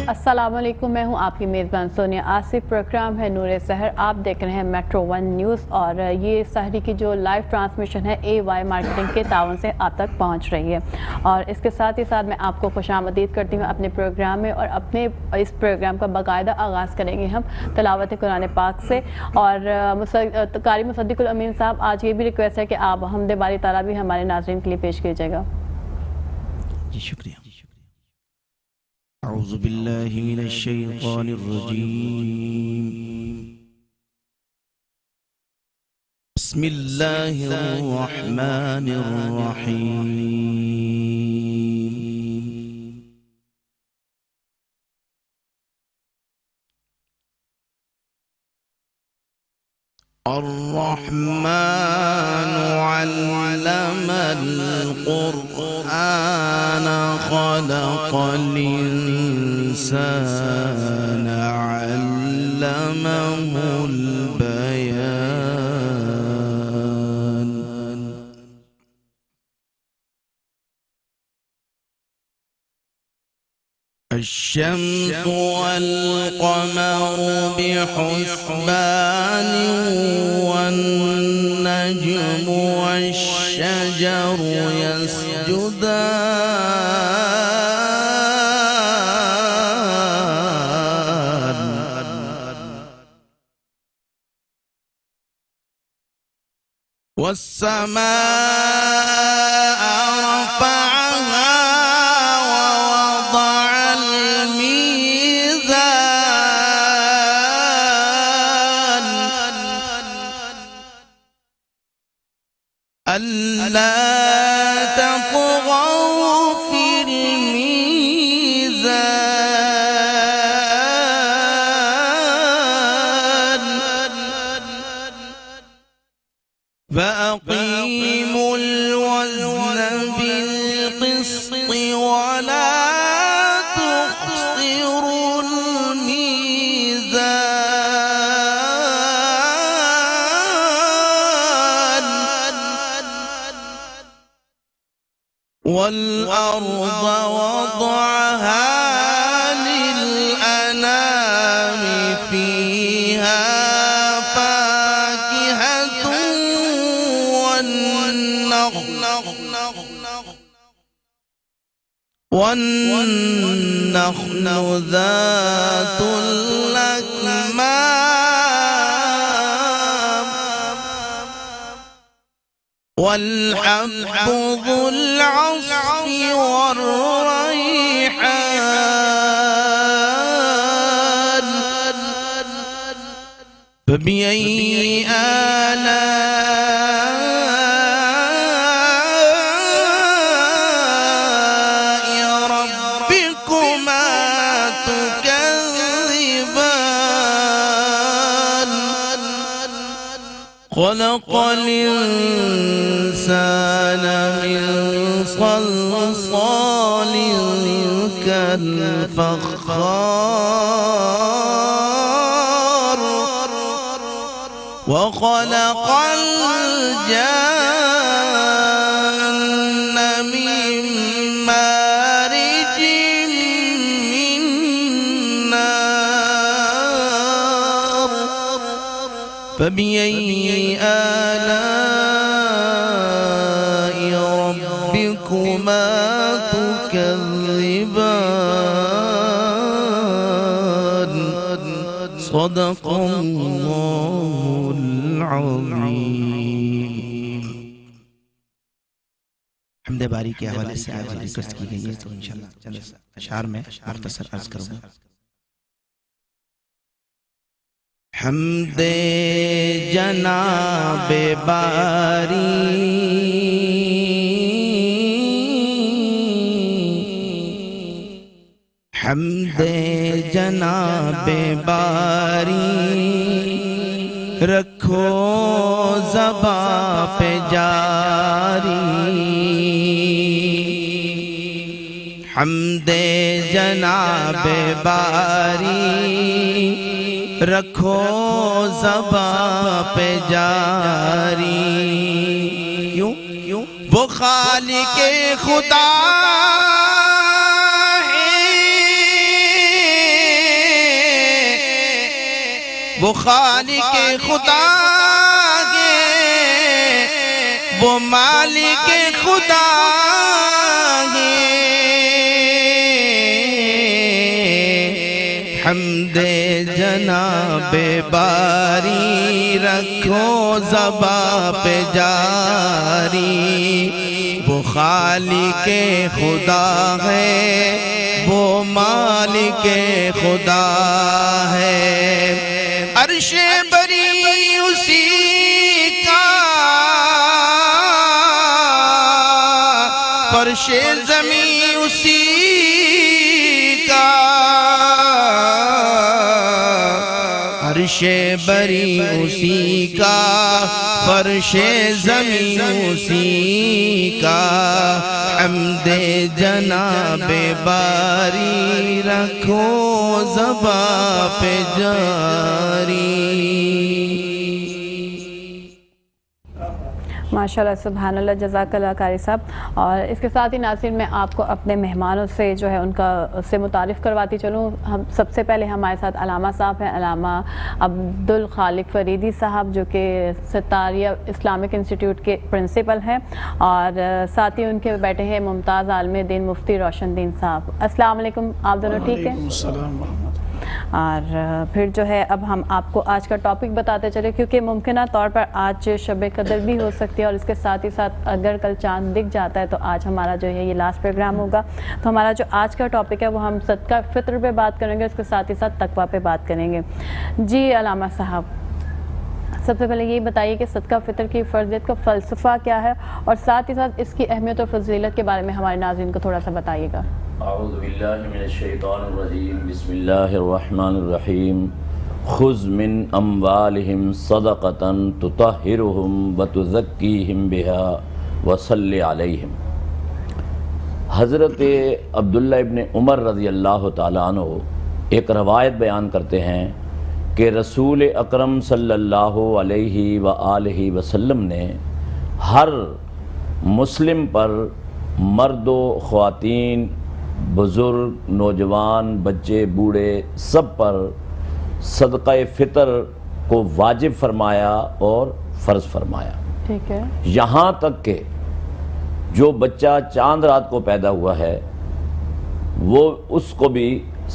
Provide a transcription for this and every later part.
السلام علیکم، میں ہوں آپ کی میزبان سونیا آصف۔ پروگرام ہے نور سحر، آپ دیکھ رہے ہیں میٹرو ون نیوز، اور یہ سحری کی جو لائیو ٹرانسمیشن ہے اے وائی مارکیٹنگ کے تعاون سے آپ تک پہنچ رہی ہے، اور اس کے ساتھ ہی ساتھ میں آپ کو خوش آمدید کرتی ہوں اپنے پروگرام میں۔ اور اپنے اس پروگرام کا باقاعدہ آغاز کریں گے ہم تلاوت قرآن پاک سے، اور قاری مصدق الامین صاحب، آج یہ بھی ریکویسٹ ہے کہ آپ حمد باری تعالیٰ بھی ہمارے ناظرین کے لیے پیش کیجیے گا۔ جی شکریہ۔ اعوذ باللہ من الشیطان الرجیم، بسم اللہ الرحمن الرحیم۔ الرحمن علم القرآن خلق الإنسان علمه البيان۔ الشمس والقمر بحسبان والنجم والشجر يسجدان، والسماء رفعها ووضع الميزان ألا تطغوا في الميزان فأقيموا الوزن بالقسط ولا تخسروا الميزان، والأرض وضعها للأنام فيها فاكهة والنخل ذات الأكمام والحب ذو العصف والريحان، فبأي آلاء ربكما تكذبان؟ خلق الإنسان من صلصال كالفخار، وخلق الجن من مارج من نار، فبأي آلاء ربكما تكذبان؟ صدق اللہ العظیم۔ حمد باری کے حوالے سے آج ریکویسٹ کی گئی ہے، تو انشاءاللہ چند اشعار میں مختصر عرض کروں گا۔ حمد جناب باری حمد جناب باری رکھو زباں پہ جاری، حمد جناب باری رکھو زباں پہ جاری، کیوں وہ خالق خدا ہے وہ خالق خدا ہے، وہ مالک خدا ہے۔ حمد جناب باری رکھو زباں پہ جاری، وہ خالق خدا ہے، وہ مالک خدا ہے۔ عرش بری اسی کا، فرش زمین اسی کا، عرش بری اسی کا، فرش زمین اسی کا۔ حمد جناب باری رکھو زباں پہ جاری۔ ماشاءاللہ، سبحان اللہ، جزاک اللہ قاری صاحب۔ اور اس کے ساتھ ہی ناظرین میں آپ کو اپنے مہمانوں سے جو ہے ان کا سے متعارف کرواتی چلوں۔ ہم سب سے پہلے ہمارے ساتھ علامہ صاحب ہیں، علامہ عبدالخالق فریدی صاحب، جو کہ ستاریہ اسلامک انسٹیٹیوٹ کے پرنسپل ہیں، اور ساتھ ہی ان کے بیٹے ہیں ممتاز عالم دین مفتی روشن دین صاحب۔ السلام علیکم، آپ دونوں ٹھیک ہیں؟ اور پھر جو ہے اب ہم آپ کو آج کا ٹاپک بتاتے چلے، کیونکہ ممکنہ طور پر آج شب قدر بھی ہو سکتی ہے، اور اس کے ساتھ ہی ساتھ اگر کل چاند دکھ جاتا ہے تو آج ہمارا جو ہے یہ لاسٹ پروگرام ہوگا۔ تو ہمارا جو آج کا ٹاپک ہے وہ ہم صدقہ فطر پہ بات کریں گے، اس کے ساتھ ہی ساتھ تقویٰ پہ بات کریں گے۔ جی علامہ صاحب، سب سے پہلے یہ بتائیے کہ صدقہ فطر کی فرضیت کا فلسفہ کیا ہے، اور ساتھ ہی ساتھ اس کی اہمیت اور فضیلت کے بارے میں ہمارے ناظرین کو تھوڑا سا بتائیے گا۔ اعوذ باللہ من الشیطان الرجیم، بسم اللہ الرحمن الرحیم۔ خذ من اموالہم صدقۃ تطہرہم وتزکیہم بہا وصل علیہم۔ حضرت عبداللہ ابن عمر رضی اللہ تعالیٰ عنہ ایک روایت بیان کرتے ہیں کہ رسول اکرم صلی اللہ علیہ وآلہ وسلم نے ہر مسلم پر، مرد و خواتین، بزرگ، نوجوان، بچے، بوڑھے، سب پر صدقہ فطر کو واجب فرمایا اور فرض فرمایا۔ ٹھیک ہے۔ یہاں تک کہ جو بچہ چاند رات کو پیدا ہوا ہے وہ اس کو بھی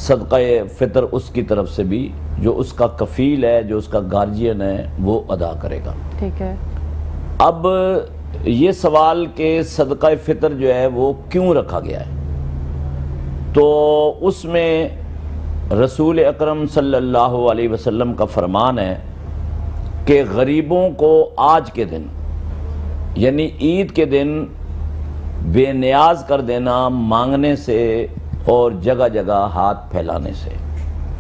صدقہ فطر اس کی طرف سے بھی، جو اس کا کفیل ہے، جو اس کا گارجین ہے، وہ ادا کرے گا۔ ٹھیک ہے۔ اب یہ سوال کہ صدقہ فطر جو ہے وہ کیوں رکھا گیا ہے، تو اس میں رسول اکرم صلی اللہ علیہ وسلم کا فرمان ہے کہ غریبوں کو آج کے دن، یعنی عید کے دن، بے نیاز کر دینا مانگنے سے اور جگہ جگہ ہاتھ پھیلانے سے۔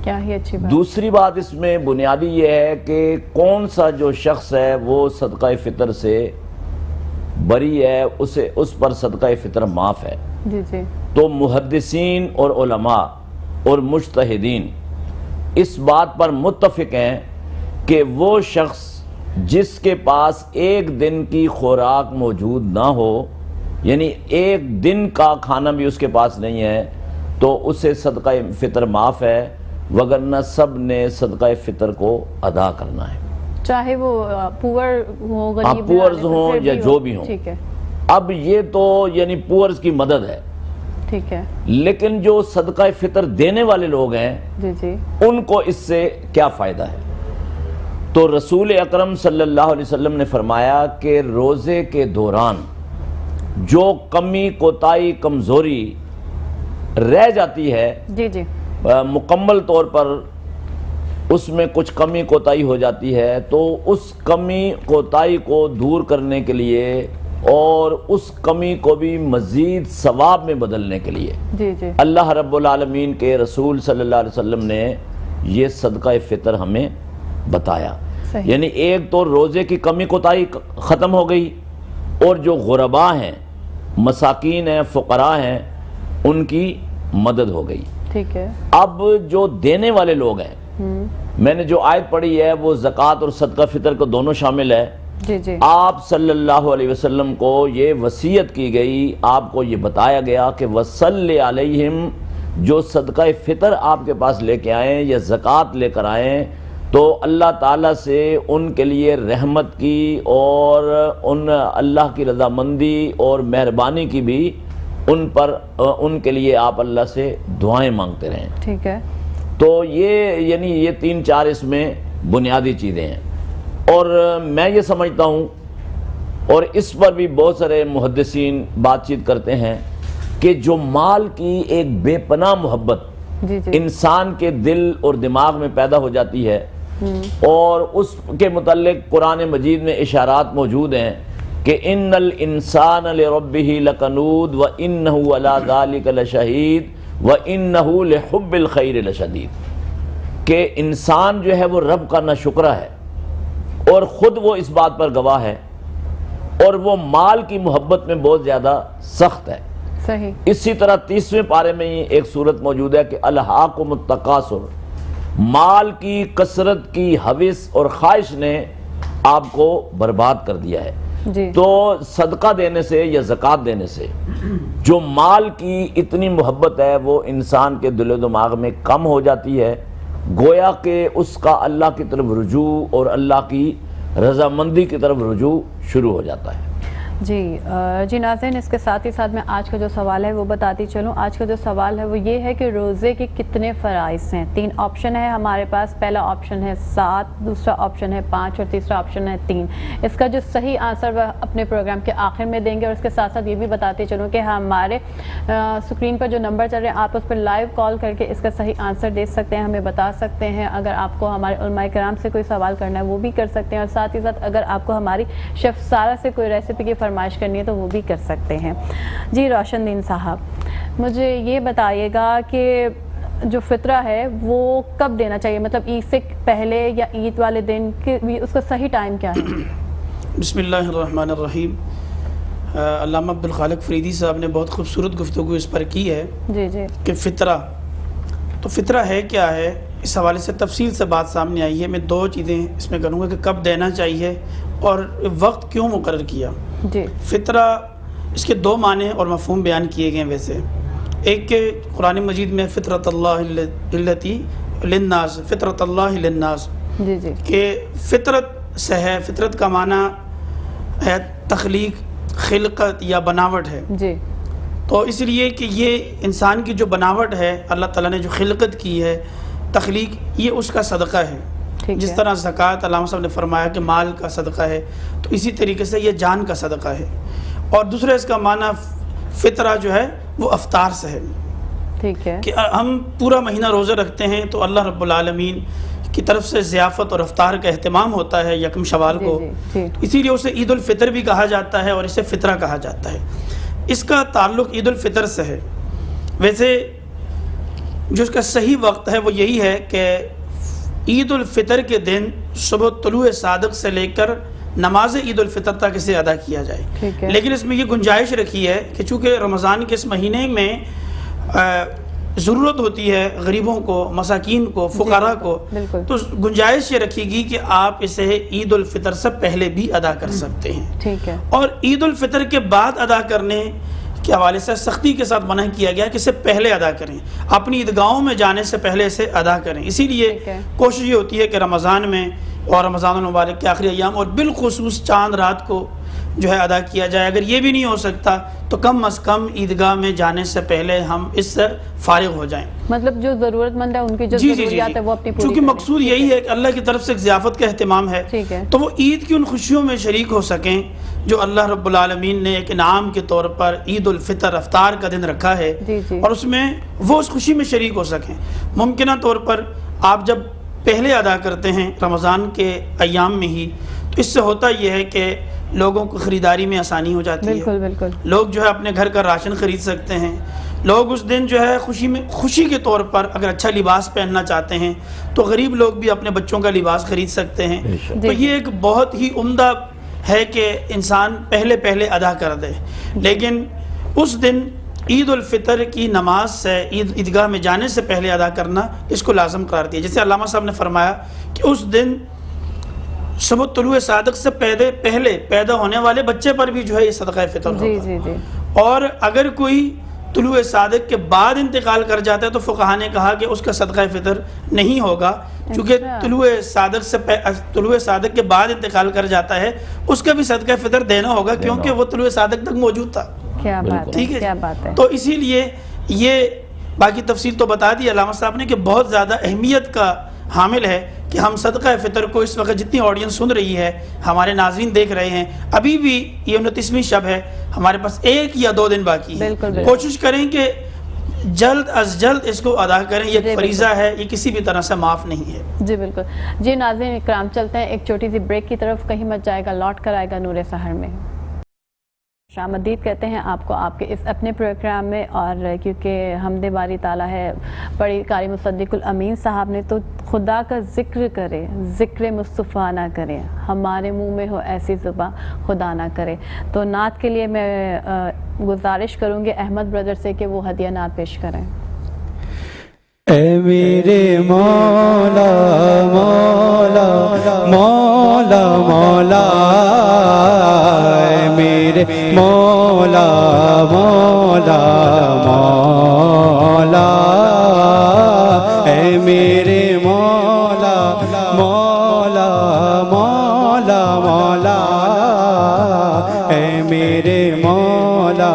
کیا ہی اچھی بات۔ دوسری بات اس میں بنیادی یہ ہے کہ کون سا جو شخص ہے وہ صدقہ فطر سے بری ہے، اس پر صدقہ فطر معاف ہے۔ جی جی۔ تو محدثین اور علماء اور مجتہدین اس بات پر متفق ہیں کہ وہ شخص جس کے پاس ایک دن کی خوراک موجود نہ ہو، یعنی ایک دن کا کھانا بھی اس کے پاس نہیں ہے، تو اسے صدقہ فطر معاف ہے، وگرنہ سب نے صدقہ فطر کو ادا کرنا ہے، چاہے وہ پور ہوں، غریب پورز ہوں یا جو بھی ہوں۔ ٹھیک ہے۔ اب یہ تو یعنی پورز کی مدد ہے، ٹھیک ہے۔ لیکن جو صدقہ فطر دینے والے لوگ ہیں جی جی، ان کو اس سے کیا فائدہ ہے؟ تو رسول اکرم صلی اللہ علیہ وسلم نے فرمایا کہ روزے کے دوران جو کمی، کوتاہی، کمزوری رہ جاتی ہے، جی جی، مکمل طور پر اس میں کچھ کمی کوتاہی ہو جاتی ہے، تو اس کمی کوتاہی کو دور کرنے کے لیے اور اس کمی کو بھی مزید ثواب میں بدلنے کے لیے جی جی، اللہ رب العالمین کے رسول صلی اللہ علیہ وسلم نے یہ صدقہ فطر ہمیں بتایا۔ صحیح۔ یعنی ایک تو روزے کی کمی کوتاہی ختم ہو گئی، اور جو غرباء ہیں، مساکین ہیں، فقراء ہیں، ان کی مدد ہو گئی۔ ٹھیک ہے۔ اب جو دینے والے لوگ ہیں، میں نے جو آیت پڑھی ہے وہ زکوٰۃ اور صدقہ فطر کو دونوں شامل ہے۔ جی جی، آپ صلی اللہ علیہ وسلم کو یہ وصیت کی گئی، آپ کو یہ بتایا گیا کہ وصلی علیہم، جو صدقہ فطر آپ کے پاس لے کے آئیں یا زکوٰۃ لے کر آئیں، تو اللہ تعالیٰ سے ان کے لیے رحمت کی اور ان اللہ کی رضامندی اور مہربانی کی بھی ان پر ان کے لیے آپ اللہ سے دعائیں مانگتے رہیں. ٹھیک ہے. تو یہ 3-4 اس میں بنیادی چیزیں ہیں. اور میں یہ سمجھتا ہوں اور اس پر بھی بہت سارے محدثین بات چیت کرتے ہیں کہ جو مال کی ایک بے پناہ محبت انسان کے دل اور دماغ میں پیدا ہو جاتی ہے اور اس کے متعلق قرآن مجید میں اشارات موجود ہیں کہ ان الانسان لربہ لکنود وانہ علی ذلک لشہید وانہ لحب الخیر لشدید، کہ انسان جو ہے وہ رب کا ناشکرہ ہے اور خود وہ اس بات پر گواہ ہے اور وہ مال کی محبت میں بہت زیادہ سخت ہے. صحیح. اسی طرح 30ویں پارے میں ہی ایک صورت موجود ہے کہ الہاکم التکاثر، مال کی کثرت کی ہوس اور خواہش نے آپ کو برباد کر دیا ہے. تو صدقہ دینے سے یا زکوٰۃ دینے سے جو مال کی اتنی محبت ہے وہ انسان کے دل و دماغ میں کم ہو جاتی ہے، گویا کہ اس کا اللہ کی طرف رجوع اور اللہ کی رضامندی کی طرف رجوع شروع ہو جاتا ہے. جی ناظرین، اس کے ساتھ ہی ساتھ میں آج کا جو سوال ہے وہ بتاتی چلوں. آج کا جو سوال ہے وہ یہ ہے کہ روزے کے کتنے فرائض ہیں؟ 3 آپشن ہے ہمارے پاس. پہلا آپشن ہے 7، دوسرا آپشن ہے 5 اور تیسرا آپشن ہے 3. اس کا جو صحیح آنسر وہ اپنے پروگرام کے آخر میں دیں گے. اور اس کے ساتھ ساتھ یہ بھی بتاتی چلوں کہ ہمارے اسکرین پر جو نمبر چل رہے ہیں آپ اس پر لائیو کال کر کے اس کا صحیح آنسر دے سکتے ہیں، ہمیں بتا سکتے ہیں. اگر آپ کو ہمارے علماء کرام سے کوئی سوال کرنا ہے وہ بھی کر سکتے ہیں، اور ساتھ ہی ساتھ اگر آپ کو ہماری شیف سارہ سے کوئی ریسیپی کی فرمائش کرنی ہے تو وہ بھی کر سکتے ہیں. جی روشن دین صاحب، مجھے یہ بتائیے گا کہ جو فطرہ ہے وہ کب دینا چاہیے؟ مطلب عید سے پہلے یا عید والے دن، اس کا صحیح ٹائم کیا ہے؟ بسم اللہ الرحمن الرحیم. علامہ عبدالخالق فریدی صاحب نے بہت خوبصورت گفتگو اس پر کی ہے جی کہ فطرہ تو فطرہ ہے کیا ہے. اس حوالے سے تفصیل سے بات سامنے آئی ہے. میں 2 چیزیں اس میں کروں گا کہ کب دینا چاہیے اور وقت کیوں مقرر کیا. جی فطرہ، اس کے 2 معنی اور مفہوم بیان کیے گئے. ویسے ایک کہ قرآن مجید میں فطرت اللہ التی للناس، فطرت اللہ للناس، جی کہ فطرت سے ہے. فطرت کا معنی ہے تخلیق، خلقت یا بناوٹ ہے. جی تو اس لیے کہ یہ انسان کی جو بناوٹ ہے، اللہ تعالیٰ نے جو خلقت کی ہے، تخلیق، یہ اس کا صدقہ ہے. جس طرح زکوٰۃ علامہ صاحب نے فرمایا کہ مال کا صدقہ ہے، تو اسی طریقے سے یہ جان کا صدقہ ہے. اور دوسرا اس کا معنی فطرہ جو ہے وہ افطار سے ہے. ٹھیک ہے. کہ ہم پورا مہینہ روزہ رکھتے ہیں تو اللہ رب العالمین کی طرف سے ضیافت اور افطار کا اہتمام ہوتا ہے یکم شوال کو. اسی لیے اسے عید الفطر بھی کہا جاتا ہے اور اسے فطرہ کہا جاتا ہے. اس کا تعلق عید الفطر سے ہے. ویسے جو اس کا صحیح وقت ہے وہ یہی ہے کہ عید الفطر کے دن صبح طلوع صادق سے لے کر نماز عید الفطر تک اسے ادا کیا جائے. لیکن اس میں یہ گنجائش رکھی ہے کہ چونکہ رمضان کے اس مہینے میں ضرورت ہوتی ہے غریبوں کو، مساکین کو، فقراء کو، تو گنجائش یہ رکھی گی کہ آپ اسے عید الفطر سے پہلے بھی ادا کر سکتے ہیں. ٹھیک ہے. اور عید الفطر کے بعد ادا کرنے کے حوالے سے سختی کے ساتھ منع کیا گیا کہ اسے پہلے ادا کریں، اپنی عیدگاہوں میں جانے سے پہلے اسے ادا کریں. اسی لیے کوشش یہ ہوتی ہے کہ رمضان میں اور رمضان المبارک کے آخری ایام اور بالخصوص چاند رات کو جو ہے ادا کیا جائے. اگر یہ بھی نہیں ہو سکتا تو کم از کم عیدگاہ میں جانے سے پہلے ہم اس سے فارغ ہو جائیں. مطلب جو ضرورت مند ہے ان کی جو ضروریات ہے وہ اپنی پوری. چونکہ مقصود یہی ہے کہ اللہ کی طرف سے ایک ضیافت کا اہتمام ہے، تو وہ عید کی ان خوشیوں میں شریک ہو سکیں جو اللہ رب العالمین نے ایک انعام کے طور پر عید الفطر افطار کا دن رکھا ہے، اور اس میں وہ اس خوشی میں شریک ہو سکیں. ممکنہ طور پر آپ جب پہلے ادا کرتے ہیں رمضان کے ایام میں ہی، تو اس سے ہوتا یہ ہے کہ لوگوں کو خریداری میں آسانی ہو جاتی ہے. بالکل. لوگ جو ہے اپنے گھر کا راشن خرید سکتے ہیں. لوگ اس دن جو ہے خوشی کے طور پر اگر اچھا لباس پہننا چاہتے ہیں تو غریب لوگ بھی اپنے بچوں کا لباس خرید سکتے ہیں. تو یہ ایک بہت ہی عمدہ ہے کہ انسان پہلے ادا کر دے. لیکن اس دن عید الفطر کی نماز سے عیدگاہ میں جانے سے پہلے ادا کرنا اس کو لازم قرار دیا. جیسے علامہ صاحب نے فرمایا کہ اس دن صبح طلوع صادق سے پہلے پیدا ہونے والے بچے پر بھی جو ہے یہ صدقہ فطر ہوگا. اور اگر کوئی طلوع صادق کے بعد انتقال کر جاتا ہے تو فقہا نے کہا کہ اس کا صدقہ فطر نہیں ہوگا، چونکہ طلوع صادق کے بعد انتقال کر جاتا ہے اس کا بھی صدقہ فطر دینا ہوگا، کیونکہ وہ طلوع صادق تک موجود تھا. کیا بات ہے، ٹھیک ہے، کیا بات ہے. تو اسی لیے یہ باقی تفصیل تو بتا دی علامہ صاحب نے کہ بہت زیادہ اہمیت کا حامل ہے کہ ہم صدقہ فطر کو اس وقت جتنی آڈینس سن رہی ہے، ہمارے ناظرین دیکھ رہے ہیں، ابھی بھی یہ 29ویں شب ہے، ہمارے پاس 1 یا 2 دن باقی ہے. کوشش کریں کہ جلد از جلد اس کو ادا کریں. یہ فریضہ ہے، یہ کسی بھی طرح سے معاف نہیں ہے. جی بالکل. جی ناظرین اکرام، چلتے ہیں ایک چھوٹی سی بریک کی طرف، کہیں مت جائے گا، لوٹ کر آئے گا نور سحر میں. شامدید کہتے ہیں آپ کو آپ کے اس اپنے پروگرام میں، اور کیونکہ حمد باری تعالیٰ ہے، بڑی قاری مصدق الامین صاحب نے تو خدا کا ذکر کرے، ذکر مصطفیٰ نہ کرے، ہمارے منہ میں ہو ایسی زباں خدا نہ کرے. تو نعت کے لیے میں گزارش کروں گی احمد بردر سے کہ وہ ہدیہ نعت پیش کریں. اے میرے مولا مولا مولا مولا، اے میرے مولا مولا مولا، اے میرے مولا مولا مولا مولا، اے میرے مولا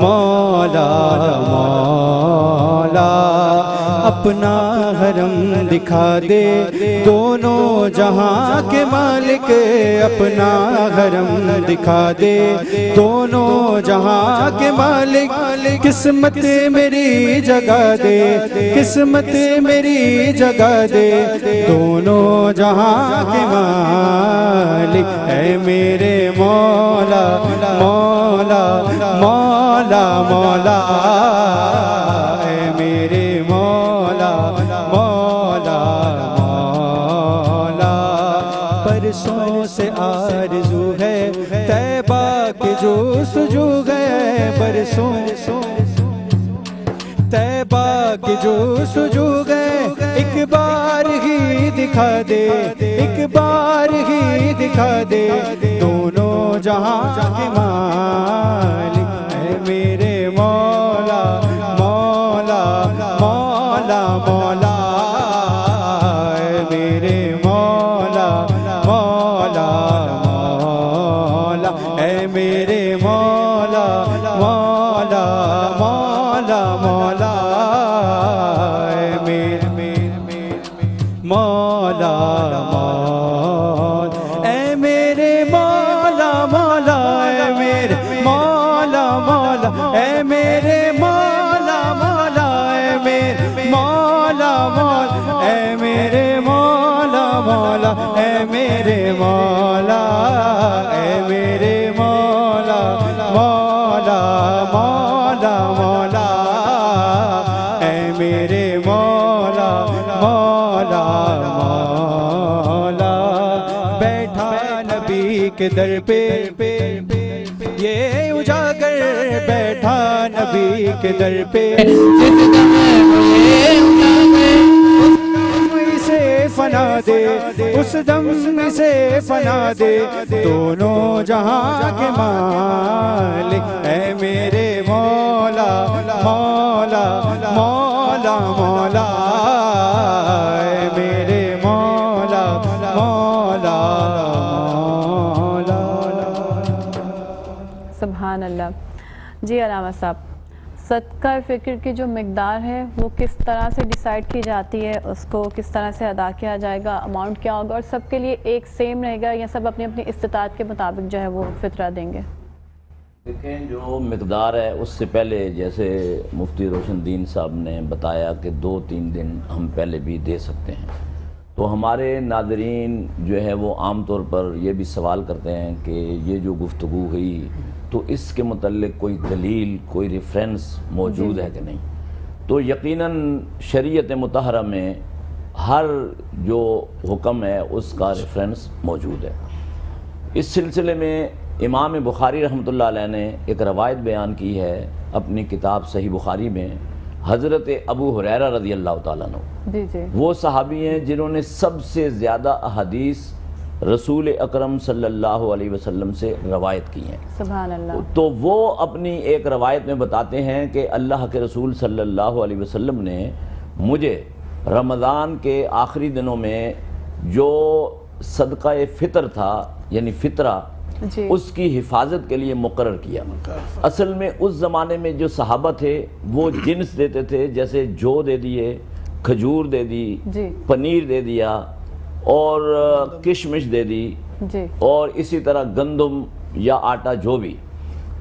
مولا مولا، اپنا حرم دکھا دے دونوں جہاں کے مالک، اپنا حرم دکھا دے دونوں جہاں کے مالک، قسمت میری جگہ دے، قسمت میری جگہ دے دونوں جہاں کے مالک، اے میرے مولا مولا مولا مولا، اے میرے مولا مولا مولا. برسوں سے آرزو ہے طیبہ کی جو سجو گئے، برسوں طیبہ کی جو سجو گئے، ایک بار ہی دکھا دے، ایک بار ہی دکھا دے دونوں جہاں کے مالک، اے میرے مولا مولا مولا مولا، اے میرے مولا مولا مولا، اے میرے مولا مولا مولا مولا، اے میرے مولا مولا، اے میرے مولا مولا، اے میرے مولا مولا، اے میرے مولا مولا، اے میرے مولا مولا، اے میرے مولا مولا، اے میرے مولا، اے میرے مولا مولا مولا مولا، اے میرے مولا مولا مولا. بیٹھا نبی کے در پہ یہ اجاگر، بیٹھا نبی کے در پہ اسے فنا دے، اس دم سے فنا دے دونوں جہاں کے مالک، اے میرے مولا مولا مولا مولا، اے میرے مولا مولا مولا. سبحان اللہ. جی علامہ صاحب، صدقہ فکر کی جو مقدار ہے وہ کس طرح سے ڈیسائیڈ کی جاتی ہے، اس کو کس طرح سے ادا کیا جائے گا، اماؤنٹ کیا ہوگا، اور سب کے لیے ایک سیم رہے گا یا سب اپنی اپنی استطاعت کے مطابق جو ہے وہ فطرہ دیں گے؟ دیکھیں، جو مقدار ہے اس سے پہلے جیسے مفتی روشن دین صاحب نے بتایا کہ 2-3 دن ہم پہلے بھی دے سکتے ہیں، تو ہمارے ناظرین جو ہے وہ عام طور پر یہ بھی سوال کرتے ہیں کہ یہ جو گفتگو ہوئی تو اس کے متعلق کوئی دلیل، کوئی ریفرنس موجود ہے کہ نہیں. تو یقیناً شریعت مطہرہ میں ہر جو حکم ہے اس کا ریفرنس موجود ہے. اس سلسلے میں امام بخاری رحمۃ اللہ علیہ نے ایک روایت بیان کی ہے اپنی کتاب صحیح بخاری میں، حضرت ابو ہریرہ رضی اللہ تعالیٰ عنہ، وہ صحابی ہیں جنہوں نے سب سے زیادہ احادیث رسول اکرم صلی اللہ علیہ وسلم سے روایت کی ہیں. سبحان اللہ. تو وہ اپنی ایک روایت میں بتاتے ہیں کہ اللہ کے رسول صلی اللہ علیہ وسلم نے مجھے رمضان کے آخری دنوں میں جو صدقہ فطر تھا یعنی فطرہ جی. اس کی حفاظت کے لیے مقرر کیا. اصل میں اس زمانے میں جو صحابہ تھے وہ جنس دیتے تھے، جیسے جو دے دیے، کھجور دے دی، جی. پنیر دے دیا اور کشمش دے دی جی. اور اسی طرح گندم یا آٹا جو بھی.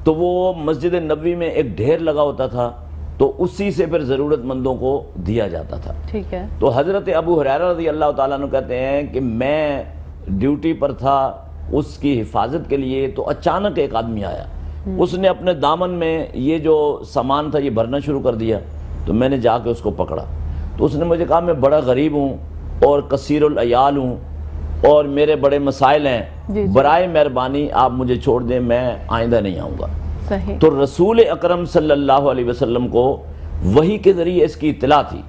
تو وہ مسجد نبوی میں ایک ڈھیر لگا ہوتا تھا تو اسی سے پھر ضرورت مندوں کو دیا جاتا تھا. ٹھیک ہے. تو حضرت ابو ہریرہ رضی اللہ تعالیٰ عنہ کہتے ہیں کہ میں ڈیوٹی پر تھا اس کی حفاظت کے لیے، تو اچانک ایک آدمی آیا، اس نے اپنے دامن میں یہ جو سامان تھا یہ بھرنا شروع کر دیا. تو میں نے جا کے اس کو پکڑا تو اس نے مجھے کہا میں بڑا غریب ہوں اور کثیر العیال ہوں اور میرے بڑے مسائل ہیں، جی. برائے مہربانی آپ مجھے چھوڑ دیں، میں آئندہ نہیں آؤں گا. صحیح. تو رسول اکرم صلی اللہ علیہ وسلم کو وحی کے ذریعے اس کی اطلاع تھی.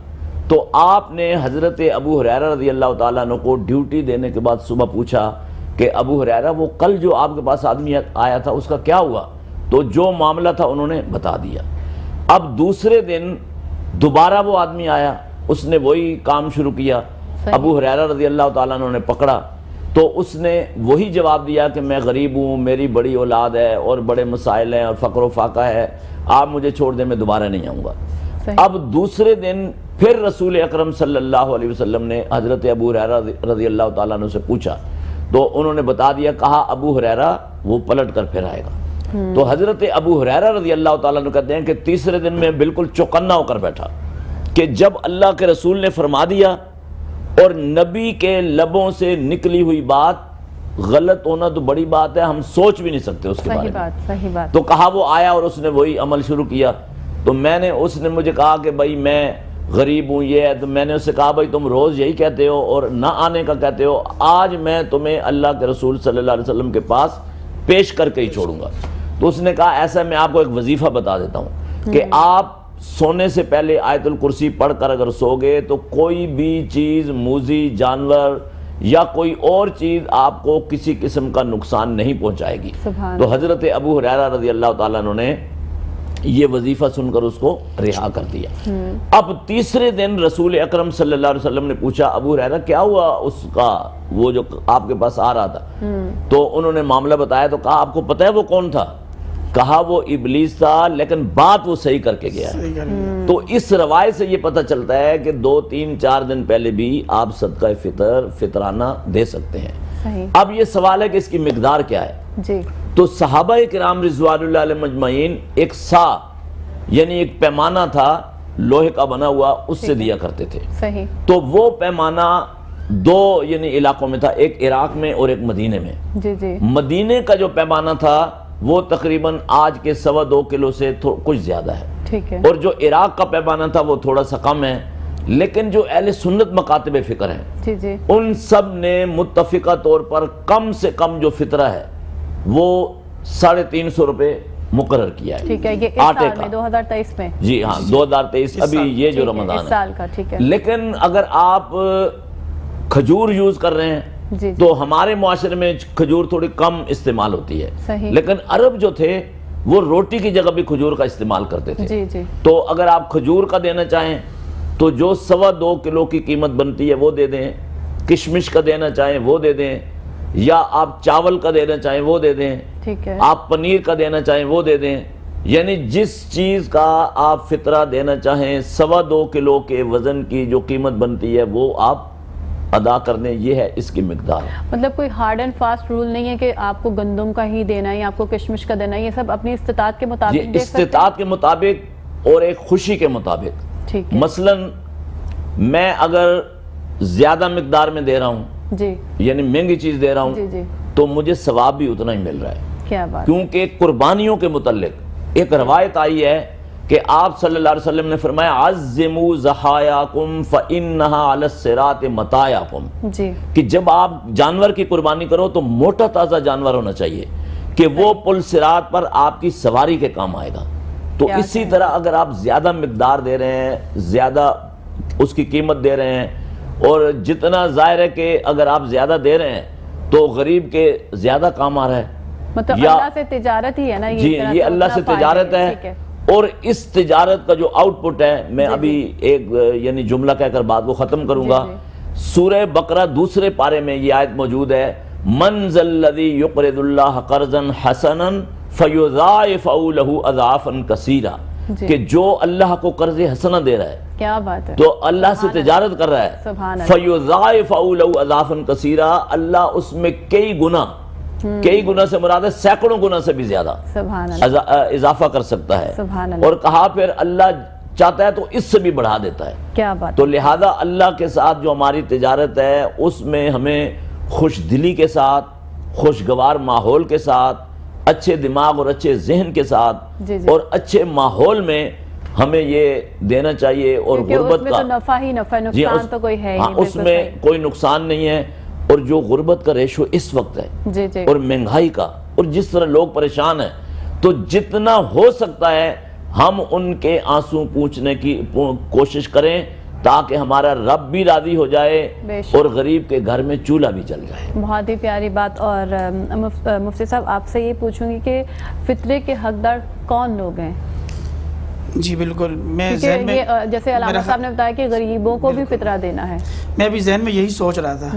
تو آپ نے حضرت ابو ہریرہ رضی اللہ تعالیٰ عنہ کو ڈیوٹی دینے کے بعد صبح پوچھا کہ ابو ہریرہ وہ کل جو آپ کے پاس آدمی آیا تھا اس کا کیا ہوا؟ تو جو معاملہ تھا انہوں نے بتا دیا. اب دوسرے دن دوبارہ وہ آدمی آیا، اس نے وہی کام شروع کیا. ابو ہریرہ رضی اللہ تعالیٰ عنہ نے پکڑا تو اس نے وہی جواب دیا کہ میں غریب ہوں، میری بڑی اولاد ہے اور بڑے مسائل ہیں اور فقر و فاقہ ہے، آپ مجھے چھوڑ دیں، میں دوبارہ نہیں آؤں گا. اب دوسرے دن پھر رسول اکرم صلی اللہ علیہ وسلم نے حضرت ابو ہریرہ رضی اللہ تعالیٰ عنہ سے پوچھا تو انہوں نے بتا دیا، کہا ابو ہریرہ وہ پلٹ کر پھر آئے گا. تو حضرت ابو ہریرہ رضی اللہ تعالیٰ عنہ کہتے ہیں کہ تیسرے دن میں بالکل چوکنا ہو کر بیٹھا کہ جب اللہ کے رسول نے فرما دیا اور نبی کے لبوں سے نکلی ہوئی بات غلط ہونا تو بڑی بات ہے، ہم سوچ بھی نہیں سکتے اس کے بارے میں. صحیح بات. تو کہا وہ آیا اور اس نے وہی عمل شروع کیا. تو اس نے مجھے کہا کہ بھائی میں غریب ہوں یہ ہے. تو میں نے اس سے کہا بھائی تم روز یہی کہتے ہو اور نہ آنے کا کہتے ہو، آج میں تمہیں اللہ کے رسول صلی اللہ علیہ وسلم کے پاس پیش کر کے ہی چھوڑوں گا. تو اس نے کہا ایسا میں آپ کو ایک وظیفہ بتا دیتا ہوں کہ آپ سونے سے پہلے آیت الکرسی پڑھ کر اگر سو گے تو کوئی بھی چیز، موذی جانور یا کوئی اور چیز آپ کو کسی قسم کا نقصان نہیں پہنچائے گی. تو حضرت ابو ہریرہ رضی اللہ تعالیٰ عنہ نے یہ وظیفہ سن کر اس کو رہا کر دیا. اب تیسرے دن رسول اکرم صلی اللہ علیہ وسلم نے پوچھا ابو ہریرہ کیا ہوا اس کا، وہ جو آپ کے پاس آ رہا تھا؟ تو انہوں نے معاملہ بتایا. تو کہا آپ کو پتہ ہے وہ کون تھا؟ کہا وہ ابلیس تھا، لیکن بات وہ صحیح کر کے گیا ہے. تو اس روایت سے یہ پتہ چلتا ہے کہ 2 3 4 دن پہلے بھی آپ صدقہ فطرانہ دے سکتے ہیں. اب یہ سوال ہے کہ اس کی مقدار کیا ہے. جی. تو صحابہ کرام رضوان اللہ علیہ مجمعین ایک سا یعنی ایک پیمانہ تھا لوہے کا بنا ہوا، اس سے دیا کرتے تھے. صحیح. تو وہ پیمانہ 2 یعنی علاقوں میں تھا، ایک عراق میں اور ایک مدینے میں. جی جی. مدینے کا جو پیمانہ تھا وہ تقریباً آج کے 2.25 کلو سے کچھ زیادہ ہے. ٹھیک ہے. اور جو عراق کا پیمانہ تھا وہ تھوڑا سا کم ہے. لیکن جو اہل سنت مکاتب فکر ہیں جی جی ان سب نے متفقہ طور پر کم سے کم جو فطرہ ہے وہ 350 روپے مقرر کیا ہے. ٹھیک ہے. یہ اس آٹے سال میں 2023 میں. جی ہاں 2023 ابھی یہ جو رمضان اس سال کا. ٹھیک ہے. لیکن اگر آپ کھجور یوز کر رہے ہیں جی تو ہمارے معاشرے میں کھجور تھوڑی کم استعمال ہوتی ہے. صحیح. لیکن عرب جو تھے وہ روٹی کی جگہ بھی کھجور کا استعمال کرتے تھے. جی جی. تو اگر آپ کھجور کا دینا چاہیں تو جو 2.25 کلو کی قیمت بنتی ہے وہ دے دیں، کشمش کا دینا چاہیں وہ دے دیں، یا آپ چاول کا دینا چاہیں وہ دے دیں، ٹھیک ہے. آپ پنیر کا دینا چاہیں وہ دے دیں. یعنی جس چیز کا آپ فطرہ دینا چاہیں 2.25 کلو کے وزن کی جو قیمت بنتی ہے وہ آپ ادا کر دیں. یہ ہے اس کی مقدار. مطلب کوئی ہارڈ اینڈ فاسٹ رول نہیں ہے کہ آپ کو گندم کا ہی دینا ہے یا آپ کو کشمش کا دینا ہے، یہ سب اپنی استطاعت کے مطابق یہ استطاعت کے مطابق اور ایک خوشی کے مطابق. ٹھیک ہے. مثلا میں اگر زیادہ مقدار میں دے رہا ہوں جی یعنی مہنگی چیز دے رہا ہوں جی جی. تو مجھے ثواب بھی اتنا ہی مل رہا ہے. کیا بات. کیونکہ قربانیوں کے متعلق ایک روایت آئی ہے کہ آپ صلی اللہ علیہ وسلم نے فرمایا عظموا ضحایاکم فإنہا علی الصراط مطایاکم. جی. کہ جب آپ جانور کی قربانی کرو تو موٹا تازہ جانور ہونا چاہیے کہ وہ پل صراط پر آپ کی سواری کے کام آئے گا. تو اسی طرح اگر آپ زیادہ مقدار دے رہے ہیں، زیادہ اس کی قیمت دے رہے ہیں، اور جتنا ظاہر ہے کہ اگر آپ زیادہ دے رہے ہیں تو غریب کے زیادہ کام آ رہا ہے. مطلب یا اللہ سے تجارت ہی ہے نا جی یہ اللہ سے تجارت ہے. اور اس تجارت کا جو آؤٹ پٹ ہے، میں ابھی ایک یعنی جملہ کہہ کر بات کو ختم کروں گا. سورہ بقرہ دوسرے پارے میں یہ آیت موجود ہے، من ذا الذی یقرض اللہ قرضا حسنا فیضاعفہ لہ اضعافا کثیرا، کہ جو اللہ کو قرض حسنہ دے رہا ہے، کیا بات ہے، تو اللہ سے تجارت کر رہا ہے، فیضاعفہ لہ اضعافا کثیرا، اللہ اس میں کئی گنا سے مراد ہے سینکڑوں گنا سے بھی زیادہ اضافہ کر سکتا ہے. اور کہا پھر اللہ چاہتا ہے تو اس سے بھی بڑھا دیتا ہے. کیا بات. تو لہذا اللہ کے ساتھ جو ہماری تجارت ہے اس میں ہمیں خوش دلی کے ساتھ، خوشگوار ماحول کے ساتھ، اچھے دماغ اور اچھے ذہن کے ساتھ اور اچھے ماحول میں ہمیں یہ دینا چاہیے. اور غربت کا نفع ہی نفع، نقصان تو کوئی ہے ہی، اس میں کوئی نقصان نہیں ہے. اور جو غربت کا ریشو اس وقت ہے اور مہنگائی کا، اور جس طرح لوگ پریشان ہیں، تو جتنا ہو سکتا ہے ہم ان کے آنسو پوچھنے کی کوشش کریں تاکہ ہمارا رب بھی راضی ہو جائے اور غریب کے گھر میں چولہا بھی چل جائے. بہت ہی پیاری بات. اور مفتی صاحب آپ سے یہ پوچھوں گی کہ فطرے کے حقدار کون لوگ ہیں؟ جی بالکل. میں ذہن میں جیسے علامہ صاحب نے بتایا کہ غریبوں کو بھی فطرہ دینا ہے، میں ابھی ذہن میں یہی سوچ رہا تھا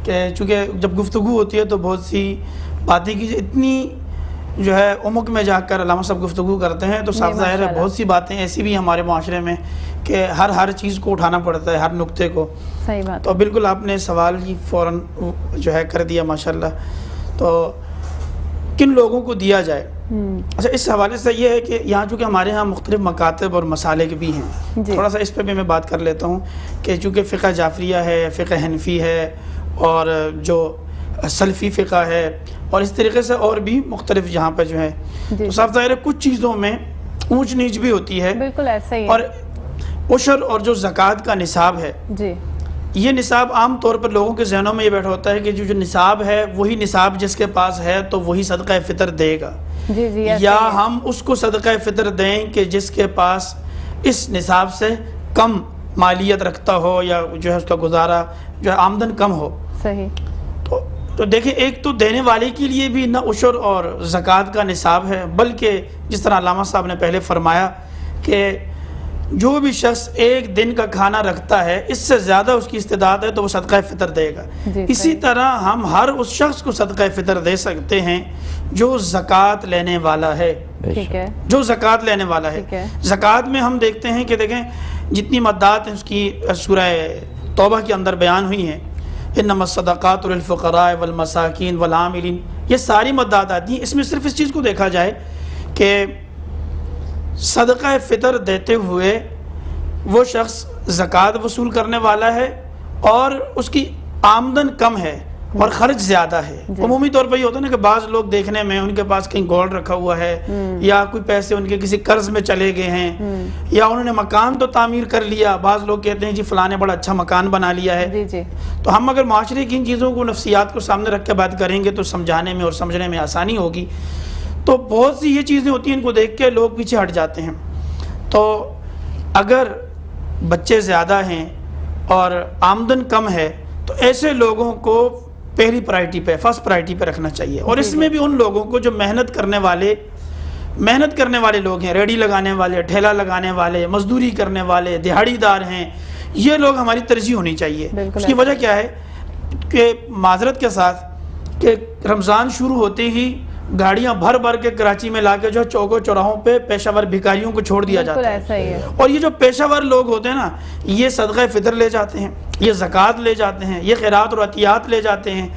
کہ چونکہ جب گفتگو ہوتی ہے تو بہت سی باتیں کی اتنی جو ہے عمق میں جا کر علامہ صاحب گفتگو کرتے ہیں تو صاف ظاہر ہے بہت سی باتیں ایسی بھی ہمارے معاشرے میں کہ ہر چیز کو اٹھانا پڑتا ہے، ہر نقطے کو. صحیح بات. تو بالکل آپ نے سوال ہی فوراً جو ہے کر دیا ماشاءاللہ. تو کن لوگوں کو دیا جائے؟ اچھا اس حوالے سے یہ ہے کہ یہاں چونکہ ہمارے ہاں مختلف مکاتب اور مسالک بھی ہیں، تھوڑا سا اس پہ بھی میں بات کر لیتا ہوں کہ چونکہ فقہ جعفریہ ہے، فقہ حنفی ہے، اور جو سلفی فقہ ہے، اور اس طریقے سے اور بھی مختلف جہاں پہ جو ہے، تو صاف ظاہر ہے کچھ چیزوں میں اونچ نیچ بھی ہوتی ہے. بالکل ایسا ہی ہے. اور عشر اور جو زکوٰۃ کا نصاب ہے، یہ نصاب عام طور پر لوگوں کے ذہنوں میں یہ بیٹھا ہوتا ہے کہ جو نصاب ہے وہی نصاب جس کے پاس ہے تو وہی صدقہ فطر دے گا، یا ہم اس کو صدقہ فطر دیں کہ جس کے پاس اس نصاب سے کم مالیت رکھتا ہو یا جو ہے اس کا گزارا جو ہے آمدن کم ہو. صحیح. تو دیکھیں ایک تو دینے والے کے لیے بھی نہ عشر اور زکوٰۃ کا نصاب ہے، بلکہ جس طرح علامہ صاحب نے پہلے فرمایا کہ جو بھی شخص ایک دن کا کھانا رکھتا ہے اس سے زیادہ اس کی استطاعت ہے تو وہ صدقہ فطر دے گا. اسی طرح ہم ہر اس شخص کو صدقہ فطر دے سکتے ہیں جو زکوٰۃ لینے والا ہے. جو زکوٰۃ لینے والا ہے. زکوٰۃ میں ہم دیکھتے ہیں کہ دیکھیں جتنی مدات اس کی سورہ توبہ کے اندر بیان ہوئی ہیں، انما الصدقات للفقراء والمساکین والعاملین، یہ ساری مدات آتی ہیں. اس میں صرف اس چیز کو دیکھا جائے کہ صدقہ فطر دیتے ہوئے وہ شخص زکوٰۃ وصول کرنے والا ہے اور اس کی آمدن کم ہے اور خرچ زیادہ ہے. عمومی طور پر یہ ہوتا ہے نا کہ بعض لوگ دیکھنے میں ان کے پاس کہیں گولڈ رکھا ہوا ہے، یا کوئی پیسے ان کے کسی قرض میں چلے گئے ہیں، یا انہوں نے مکان تو تعمیر کر لیا. بعض لوگ کہتے ہیں جی فلاں نے بڑا اچھا مکان بنا لیا ہے. تو ہم اگر معاشرے کی ان چیزوں کو، نفسیات کو سامنے رکھ کے بات کریں گے تو سمجھانے میں اور سمجھنے میں آسانی ہوگی. تو بہت سی یہ چیزیں ہوتی ہیں ان کو دیکھ کے لوگ پیچھے ہٹ جاتے ہیں. تو اگر بچے زیادہ ہیں اور آمدن کم ہے تو ایسے لوگوں کو پہلی پرائرٹی پہ، فرسٹ پرائرٹی پہ رکھنا چاہیے. اور اس میں بھی ان لوگوں کو جو محنت کرنے والے لوگ ہیں، ریڑھی لگانے والے، ٹھیلا لگانے والے، مزدوری کرنے والے، دہاڑی دار ہیں، یہ لوگ ہماری ترجیح ہونی چاہیے. اس کی وجہ کیا ہے کہ معذرت کے ساتھ کہ رمضان شروع ہوتے ہی گاڑیاں بھر بھر کے کراچی میں لا کے جو چوکوں چوراہوں پہ پیشہ ور بھکاریوں کو چھوڑ دیا جاتا ہے. اور یہ جو پیشہ ور لوگ ہوتے ہیں نا، یہ صدقہ فطر لے جاتے ہیں، یہ زکوٰۃ لے جاتے ہیں، یہ خیرات اور عطیات لے جاتے ہیں.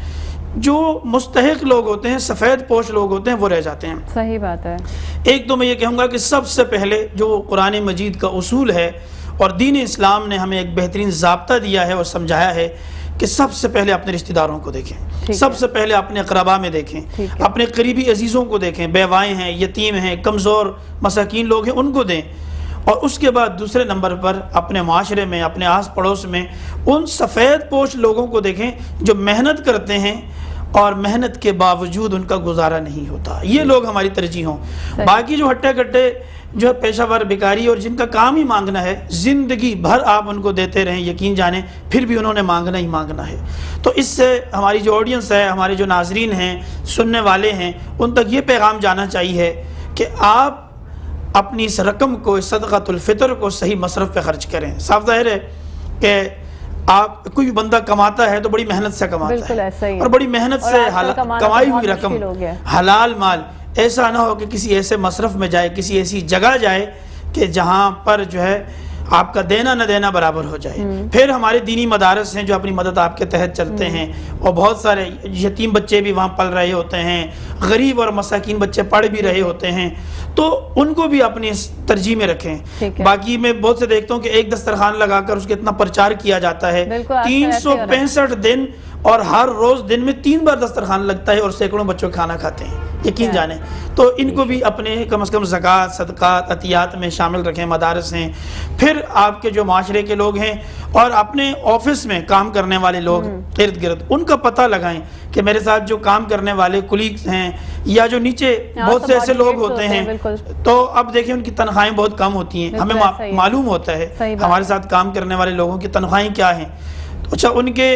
جو مستحق لوگ ہوتے ہیں، سفید پوش لوگ ہوتے ہیں، وہ رہ جاتے ہیں. صحیح بات ہے. ایک تو میں یہ کہوں گا کہ سب سے پہلے جو قرآن مجید کا اصول ہے اور دین اسلام نے ہمیں ایک بہترین ضابطہ دیا ہے اور سمجھایا ہے کہ سب سے پہلے اپنے رشتہ داروں کو دیکھیں، سب سے پہلے اپنے اقربا میں دیکھیں، اپنے قریبی عزیزوں کو دیکھیں، بیوائیں ہیں، یتیم ہیں، کمزور مساکین لوگ ہیں، ان کو دیں. اور اس کے بعد دوسرے نمبر پر اپنے معاشرے میں، اپنے آس پڑوس میں ان سفید پوش لوگوں کو دیکھیں جو محنت کرتے ہیں اور محنت کے باوجود ان کا گزارا نہیں ہوتا. یہ لوگ ہماری ترجیح ہوں. باقی جو ہٹے کٹے جو ہے پیشہ ور بیکاری اور جن کا کام ہی مانگنا ہے، زندگی بھر آپ ان کو دیتے رہیں، یقین جانیں پھر بھی انہوں نے مانگنا ہی مانگنا ہے۔ تو اس سے ہماری جو آڈینس ہے، ہمارے جو ناظرین ہیں، سننے والے ہیں، ان تک یہ پیغام جانا چاہیے کہ آپ اپنی اس رقم کو، اس صدقۃ الفطر کو صحیح مصرف پہ خرچ کریں۔ صاف ظاہر ہے کہ آپ کوئی بندہ کماتا ہے تو بڑی محنت سے کماتا ہے، اور بڑی محنت سے کمائی ہوئی رقم حلال مال ایسا نہ ہو کہ کسی ایسے مصرف میں جائے، کسی ایسی جگہ جائے کہ جہاں پر جو ہے آپ کا دینا نہ دینا برابر ہو جائے۔ پھر ہمارے دینی مدارس ہیں جو اپنی مدد آپ کے تحت چلتے ہیں، اور بہت سارے یتیم بچے بھی وہاں پل رہے ہوتے ہیں، غریب اور مساکین بچے پڑھ بھی رہے ہوتے ہیں، تو ان کو بھی اپنی ترجیح میں رکھیں۔ باقی میں بہت سے دیکھتا ہوں کہ ایک دسترخوان لگا کر اس کے اتنا پرچار کیا جاتا ہے، 365 دن اور ہر روز دن میں 3 بار دسترخوان لگتا ہے اور سینکڑوں بچوں کھانا کھاتے ہیں، یقین جانیں۔ تو ان کو بھی اپنے کم از کم زکوٰۃ، صدقات، عطیات میں شامل رکھیں۔ مدارس ہیں، پھر آپ کے جو معاشرے کے لوگ ہیں اور اپنے آفس میں کام کرنے والے لوگ ارد گرد، ان کا پتہ لگائیں کہ میرے ساتھ جو کام کرنے والے کولیگز ہیں یا جو نیچے بہت سے ایسے لوگ ہوتے ہیں، تو اب دیکھیں ان کی تنخواہیں بہت کم ہوتی ہیں، ہمیں معلوم ہوتا ہے ہمارے ساتھ کام کرنے والے لوگوں کی تنخواہیں کیا ہیں، اچھا ان کے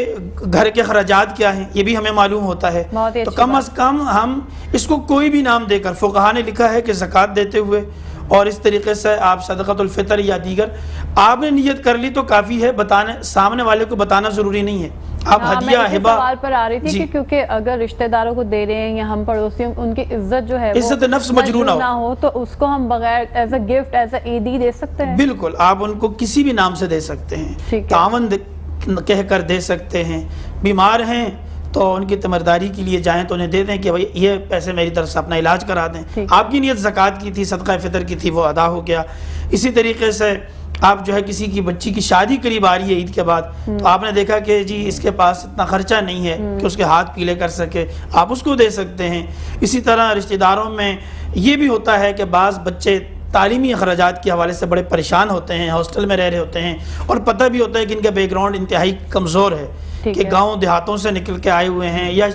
گھر کے خراجات کیا ہیں، یہ بھی ہمیں معلوم ہوتا ہے۔ تو کم از کم ہم اس کو کوئی بھی نام دے کر، فقہا نے لکھا ہے کہ زکوٰۃ دیتے ہوئے اور اس طریقے سے آپ صدقۃ الفطر یا دیگر آپ نے نیت کر لی تو کافی ہے، بتانے سامنے والے کو بتانا ضروری نہیں ہے۔ آپ ہدیہ ہبہ، سوال پر آ رہی تھی کہ کیونکہ اگر رشتہ داروں کو دے رہے ہیں یا ہم پڑوسیوں، ان کی عزت جو ہے عزت نفس مجروح نہ ہو، تو اس کو ہم بغیر as a gift, as a عیدی دے سکتے ہیں۔ بالکل، آپ ان کو کسی بھی نام سے دے سکتے ہیں، تعاون کہہ کر دے سکتے ہیں۔ بیمار ہیں تو ان کی تیمارداری کے لیے جائیں تو انہیں دے دیں کہ بھائی یہ پیسے میری طرف سے اپنا علاج کرا دیں۔ آپ کی نیت زکوٰۃ کی تھی، صدقہ فطر کی تھی، وہ ادا ہو گیا۔ اسی طریقے سے آپ جو ہے کسی کی بچی کی شادی قریب آ رہی ہے عید کے بعد، تو آپ نے دیکھا کہ جی اس کے پاس اتنا خرچہ نہیں ہے کہ اس کے ہاتھ پیلے کر سکے، آپ اس کو دے سکتے ہیں۔ اسی طرح رشتہ داروں میں یہ بھی ہوتا ہے کہ بعض بچے تعلیمی اخراجات کے حوالے سے بڑے پریشان ہوتے ہیں، ہاسٹل میں رہ رہے ہوتے ہیں، اور پتہ بھی ہوتا ہے کہ ان کا بیک گراؤنڈ انتہائی کمزور ہے، کہ گاؤں دیہاتوں سے نکل کے آئے ہوئے ہیں یا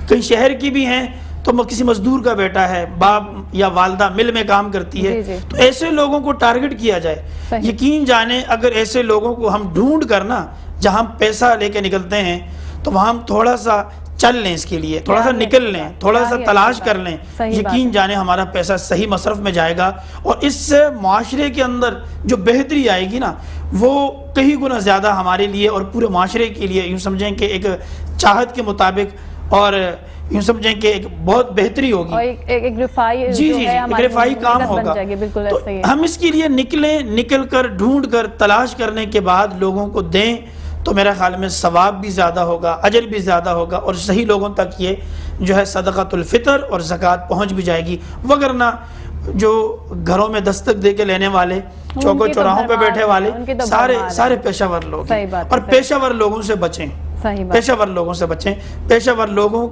کئی شہر کی بھی ہیں، تو کسی مزدور کا بیٹا ہے، باپ یا والدہ مل میں کام کرتی ہے، تو ایسے لوگوں کو ٹارگٹ کیا جائے۔ یقین جانیں اگر ایسے لوگوں کو ہم ڈھونڈ کر نا جہاں پیسہ لے کے نکلتے ہیں، تو وہاں ہم تھوڑا سا چل لیں، اس کے لیے تھوڑا سا نکل لیں، تھوڑا سا تلاش کر لیں، یقین جانیں ہمارا پیسہ صحیح مصرف میں جائے گا، اور اس سے معاشرے کے اندر جو بہتری آئے گی نا، وہ کئی گنا زیادہ ہمارے لیے اور پورے معاشرے کے لیے، یوں سمجھیں کہ ایک چاہت کے مطابق، اور یوں سمجھیں کہ ایک بہت بہتری ہوگی، ایک رفائی رفائی کام ہوگا۔ تو ہم اس کے لیے نکلیں، نکل کر ڈھونڈ کر تلاش کرنے کے بعد لوگوں کو دیں، تو میرا خیال میں ثواب بھی زیادہ ہوگا، اجر بھی زیادہ ہوگا، اور صحیح لوگوں تک یہ جو ہے صدقۃ الفطر اور زکوٰۃ پہنچ بھی جائے گی۔ وگرنہ جو گھروں میں دستک دے کے لینے والے، چوکوں چوراہوں پہ بیٹھے والے، سارے پیشہ ور لوگ ہیں، اور پیشہ ور لوگوں سے بچیں، پیشہ ور لوگوں سے بچیں۔ پیشہ ور لوگوں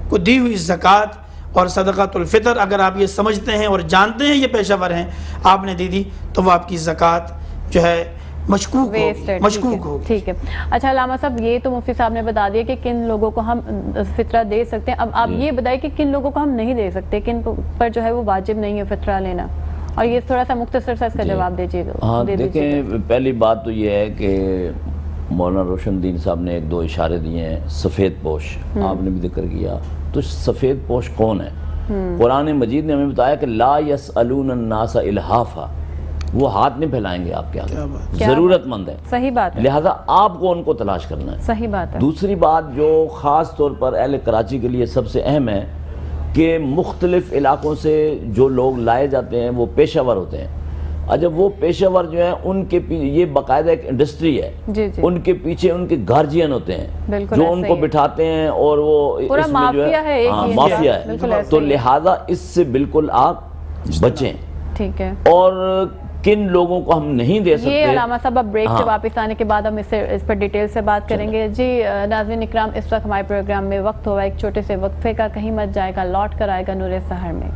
کو دی ہوئی زکوٰۃ اور صدقۃ الفطر اگر آپ یہ سمجھتے ہیں اور جانتے ہیں یہ پیشہ ور ہیں، آپ نے دی تو وہ آپ کی زکوٰۃ جو ہے مشکوک ہوگی۔ ٹھیک ہے، اچھا علامہ صاحب، یہ تو مفتی صاحب نے بتا دیا کہ کن لوگوں کو ہم فطرہ دے سکتے ہیں، اب آپ یہ بتائیں کہ کن لوگوں کو ہم نہیں دے سکتے، کن پر جو ہے وہ واجب نہیں ہے فطرہ لینا، اور یہ تھوڑا سا مختصر سا اس کا جواب دیجیے گا۔ ہاں دیکھیں، پہلی بات تو یہ ہے کہ مولانا روشن دین صاحب نے 1-2 اشارے دیے ہیں۔ سفید پوش آپ نے بھی ذکر کیا، تو سفید پوش کون ہے؟ قرآن مجید نے ہمیں بتایا کہ لا یسألون الناس الحافا، وہ ہاتھ نہیں پھیلائیں گے آپ کے آگے، ضرورت مند ہے، صحیح بات ہے، لہذا آپ کو ان کو تلاش کرنا ہے، صحیح بات ہے۔ دوسری بات جو خاص طور پر اہل کراچی کے لیے سب سے اہم ہے کہ مختلف علاقوں سے جو لوگ لائے جاتے ہیں وہ پیشہ ور ہوتے ہیں، اور جب وہ پیشہ ور جو ہیں ان کے پیچھے یہ باقاعدہ ایک انڈسٹری ہے، ان کے پیچھے ان کے گارجین ہوتے ہیں جو ان کو بٹھاتے ہیں، اور وہ اس میں جو ہے مافیا ہے، تو لہذا اس سے بالکل آپ بچیں۔ ٹھیک ہے، اور کن لوگوں کو ہم نہیں دے سکتے، یہ علامہ صاحب اب بریک سے واپس آنے کے بعد ہم اس پر ڈیٹیل سے بات کریں گے۔ جی ناظرین اکرام، اس وقت ہمارے پروگرام میں وقت ہوا ایک چھوٹے سے وقفے کا، کہیں مت جائے گا، لوٹ کر آئے گا نور سحر میں۔